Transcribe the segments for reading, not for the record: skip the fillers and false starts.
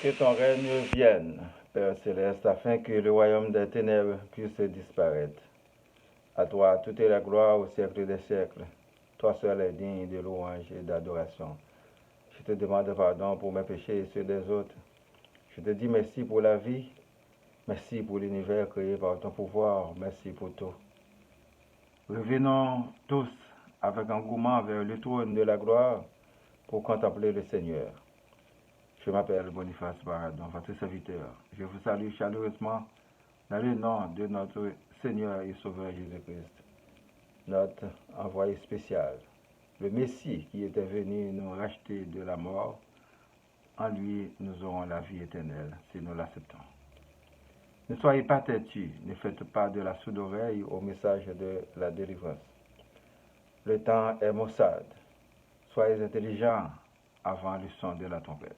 Que ton règne vienne, Père céleste, afin que le royaume des ténèbres puisse disparaître. À toi toute est la gloire au siècle des siècles. Toi seul es digne de louange et d'adoration. Je te demande pardon pour mes péchés et ceux des autres. Je te dis merci pour la vie, merci pour l'univers créé par ton pouvoir, merci pour tout. Revenons tous avec engouement vers le trône de la gloire pour contempler le Seigneur. Je m'appelle Boniface Baradon, votre serviteur. Je vous salue chaleureusement dans le nom de notre Seigneur et Sauveur Jésus-Christ, notre envoyé spécial, le Messie qui était venu nous racheter de la mort. En lui, nous aurons la vie éternelle si nous l'acceptons. Ne soyez pas têtus, ne faites pas de la sourde oreille au message de la délivrance. Le temps est maussade. Soyez intelligents avant le son de la trompette.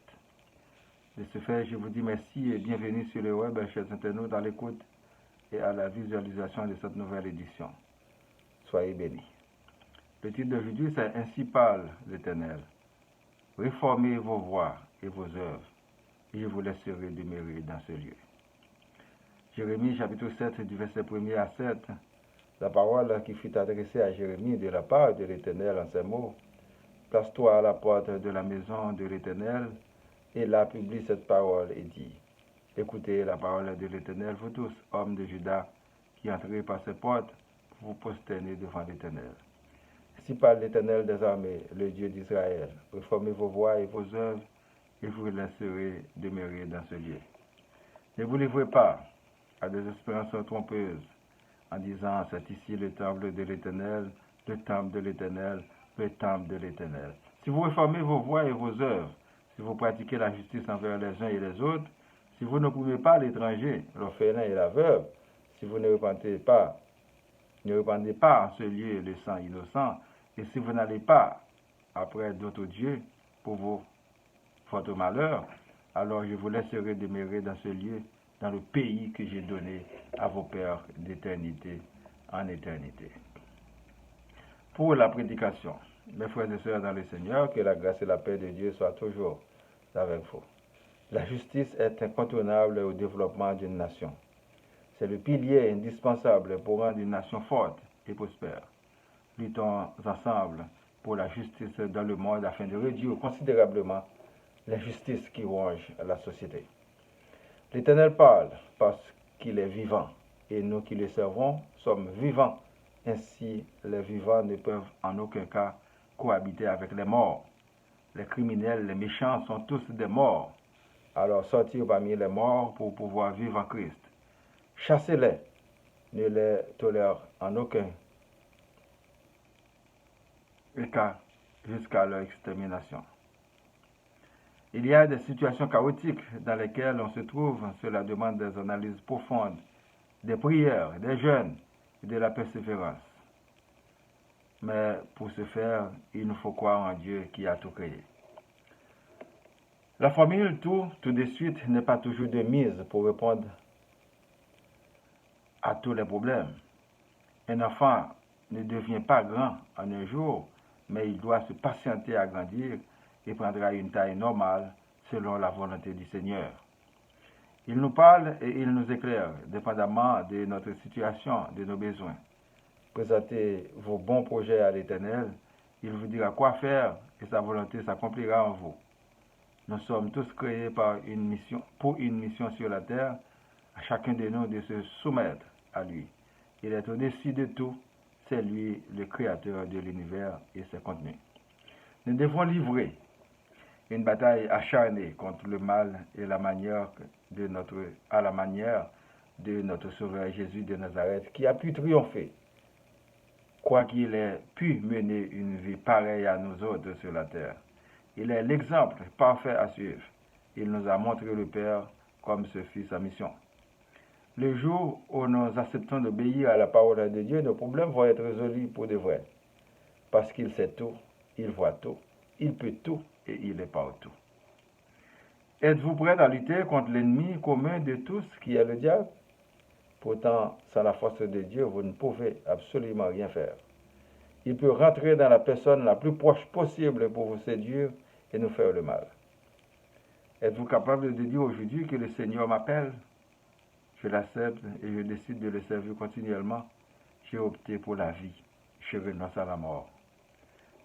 De ce fait, je vous dis merci et bienvenue sur le web, chers internautes, à l'écoute et à la visualisation de cette nouvelle édition. Soyez bénis. Le titre d'aujourd'hui, c'est Ainsi parle l'Éternel. Réformez vos voies et vos œuvres, et je vous laisserai demeurer dans ce lieu. Jérémie chapitre 7, du verset 1er à 7, la parole qui fut adressée à Jérémie de la part de l'Éternel en ces mots. Place-toi à la porte de la maison de l'Éternel, et là publie cette parole et dit, écoutez la parole de l'Éternel, vous tous, hommes de Juda, qui entrez par ces portes, pour vous prosterner devant l'Éternel. Ainsi parle l'Éternel des armées, le Dieu d'Israël. Réformez vos voies et vos œuvres, et vous laisserez demeurer dans ce lieu. Ne vous livrez pas à des espérances trompeuses, en disant, c'est ici le temple de l'Éternel, le temple de l'Éternel, le temple de l'Éternel. Si vous réformez vos voies et vos œuvres, si vous pratiquez la justice envers les uns et les autres, si vous ne pouvez pas l'étranger, l'orphelin et la veuve, si vous ne répandez pas en ce lieu le sang innocent, et si vous n'allez pas après d'autres dieux pour votre malheur, alors je vous laisserai demeurer dans ce lieu, dans le pays que j'ai donné à vos pères d'éternité en éternité. Pour la prédication, mes frères et sœurs dans le Seigneur, que la grâce et la paix de Dieu soient toujours avec vous. La justice est incontournable au développement d'une nation. C'est le pilier indispensable pour rendre une nation forte et prospère. Luttons ensemble pour la justice dans le monde afin de réduire considérablement l'injustice qui ronge la société. L'Éternel parle parce qu'il est vivant, et nous qui le servons sommes vivants. Ainsi, les vivants ne peuvent en aucun cas cohabiter avec les morts. Les criminels, les méchants sont tous des morts. Alors sortir parmi les morts pour pouvoir vivre en Christ. Chassez-les, ne les tolère en aucun cas jusqu'à leur extermination. Il y a des situations chaotiques dans lesquelles on se trouve. Cela demande des analyses profondes, des prières, des jeûnes et de la persévérance. Mais pour ce faire, il nous faut croire en Dieu qui a tout créé. La formule tout de suite n'est pas toujours de mise pour répondre à tous les problèmes. Un enfant ne devient pas grand en un jour, mais il doit se patienter à grandir et prendra une taille normale selon la volonté du Seigneur. Il nous parle et il nous éclaire, dépendamment de notre situation, de nos besoins. Présentez vos bons projets à l'Éternel, il vous dira quoi faire et sa volonté s'accomplira en vous. Nous sommes tous créés pour une mission sur la terre, à chacun de nous de se soumettre à lui. Il est au-dessus de tout, c'est lui le créateur de l'univers et ses contenus. Nous devons livrer une bataille acharnée contre le mal et à la manière de notre Sauveur Jésus de Nazareth, qui a pu triompher, quoiqu'il ait pu mener une vie pareille à nous autres sur la terre. Il est l'exemple parfait à suivre. Il nous a montré le Père comme ce fut sa mission. Le jour où nous acceptons d'obéir à la parole de Dieu, nos problèmes vont être résolus pour de vrai. Parce qu'il sait tout, il voit tout, il peut tout et il est partout. Êtes-vous prêts à lutter contre l'ennemi commun de tous qui est le diable? Pourtant, sans la force de Dieu, vous ne pouvez absolument rien faire. Il peut rentrer dans la personne la plus proche possible pour vous séduire et nous faire le mal. Êtes-vous capable de dire aujourd'hui que le Seigneur m'appelle? Je l'accepte et je décide de le servir continuellement. J'ai opté pour la vie. Je renonce à la mort.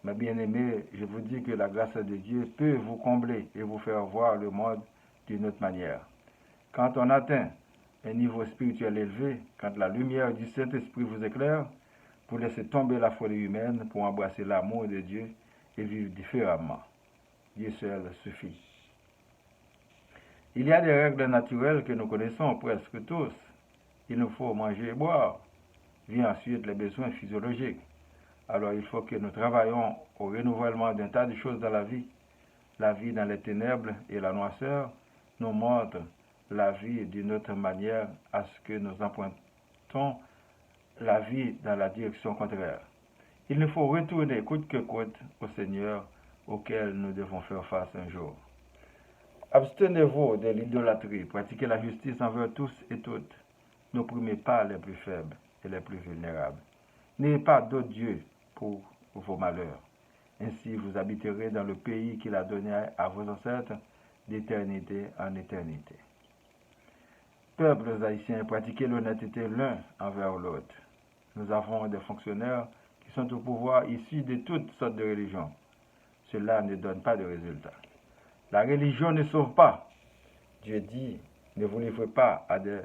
Mes bien-aimés, je vous dis que la grâce de Dieu peut vous combler et vous faire voir le monde d'une autre manière. Quand on atteint un niveau spirituel élevé, quand la lumière du Saint-Esprit vous éclaire, vous laissez tomber la folie humaine pour embrasser l'amour de Dieu et vivre différemment. Dieu seul suffit. Il y a des règles naturelles que nous connaissons presque tous. Il nous faut manger et boire. Vient ensuite les besoins physiologiques. Alors il faut que nous travaillions au renouvellement d'un tas de choses dans la vie. La vie dans les ténèbres et la noirceur nous montre la vie d'une autre manière à ce que nous empruntons la vie dans la direction contraire. Il nous faut retourner coûte que coûte au Seigneur auquel nous devons faire face un jour. Abstenez-vous de l'idolâtrie, pratiquez la justice envers tous et toutes. N'opprimez pas les plus faibles et les plus vulnérables. N'ayez pas d'autre Dieu pour vos malheurs. Ainsi vous habiterez dans le pays qu'il a donné à vos ancêtres d'éternité en éternité. Peuples haïtiens, pratiquez l'honnêteté l'un envers l'autre. Nous avons des fonctionnaires qui sont au pouvoir issus de toutes sortes de religions. Cela ne donne pas de résultat. La religion ne sauve pas. Dieu dit, ne vous livrez pas à des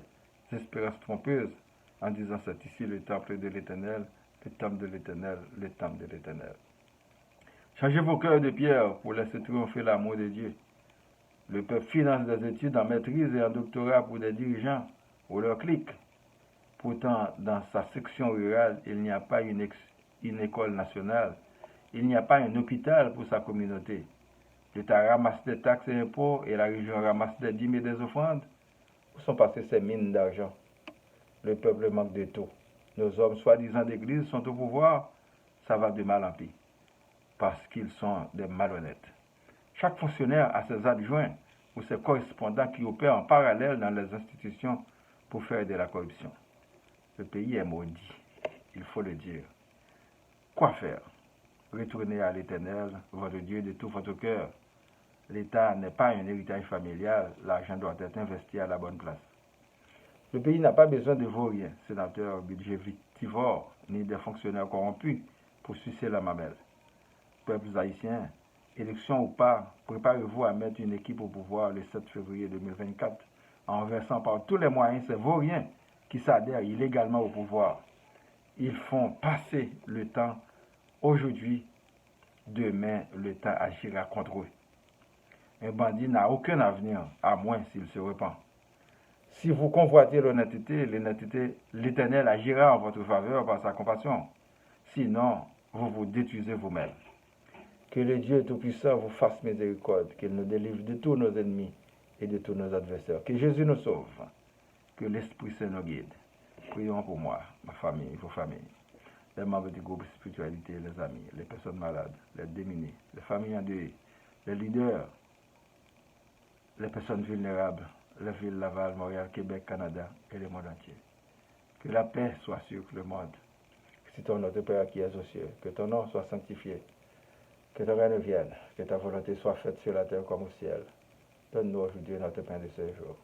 espérances trompeuses en disant c'est ici le temple de l'Éternel, le temple de l'Éternel, le temple de l'Éternel. Changez vos cœurs de pierre pour laisser triompher l'amour de Dieu. Le peuple finance des études en maîtrise et en doctorat pour des dirigeants ou leurs clics. Pourtant, dans sa section rurale, il n'y a pas une école nationale. Il n'y a pas un hôpital pour sa communauté. L'État ramasse des taxes et impôts et la région ramasse des dîmes et des offrandes. Où sont passées ces mines d'argent? Le peuple manque de tout. Nos hommes soi-disant d'église sont au pouvoir. Ça va de mal en pis. Parce qu'ils sont des malhonnêtes. Chaque fonctionnaire a ses adjoints ou ses correspondants qui opèrent en parallèle dans les institutions pour faire de la corruption. Le pays est maudit, il faut le dire. Quoi faire? Retournez à l'Éternel, votre Dieu, de tout votre cœur. L'État n'est pas un héritage familial, l'argent doit être investi à la bonne place. Le pays n'a pas besoin de vauriens, sénateurs budgétivores, ni des fonctionnaires corrompus pour sucer la mamelle. Peuples haïtiens, élection ou pas, préparez-vous à mettre une équipe au pouvoir le 7 février 2024 en versant par tous les moyens ces vauriens qui s'adhèrent illégalement au pouvoir. Ils font passer le temps. Aujourd'hui, demain, le temps agira contre eux. Un bandit n'a aucun avenir, à moins s'il se repent. Si vous convoitez l'honnêteté, l'Éternel agira en votre faveur par sa compassion. Sinon, vous vous détruisez vous-même. Que le Dieu Tout-Puissant vous fasse miséricorde, qu'il nous délivre de tous nos ennemis et de tous nos adversaires. Que Jésus nous sauve, que l'Esprit Saint nous guide. Prions pour moi, ma famille, vos familles, les membres du groupe Spiritualité, les amis, les personnes malades, les démunis, les familles endeuillées, les leaders, les personnes vulnérables, les villes Laval, Montréal, Québec, Canada et le monde entier. Que la paix soit sur le monde. Citons notre Père qui est aux cieux, que ton nom soit sanctifié, que ton règne vienne, que ta volonté soit faite sur la terre comme au ciel. Donne-nous aujourd'hui notre pain de ce jour.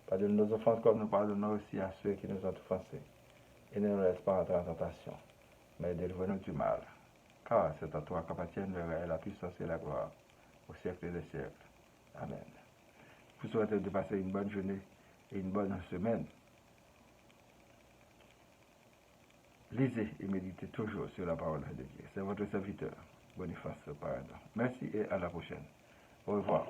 Pardonne nos offenses comme nous pardonnons aussi à ceux qui nous ont offensés. Et ne nous laisse pas entrer en tentation, mais délivre-nous du mal. Car c'est à toi qu'appartiennent le règne, la puissance et la gloire, au siècle des siècles. Amen. Je vous souhaite de passer une bonne journée et une bonne semaine. Lisez et méditez toujours sur la parole de Dieu. C'est votre serviteur, Boniface Paradon. Merci et à la prochaine. Au revoir.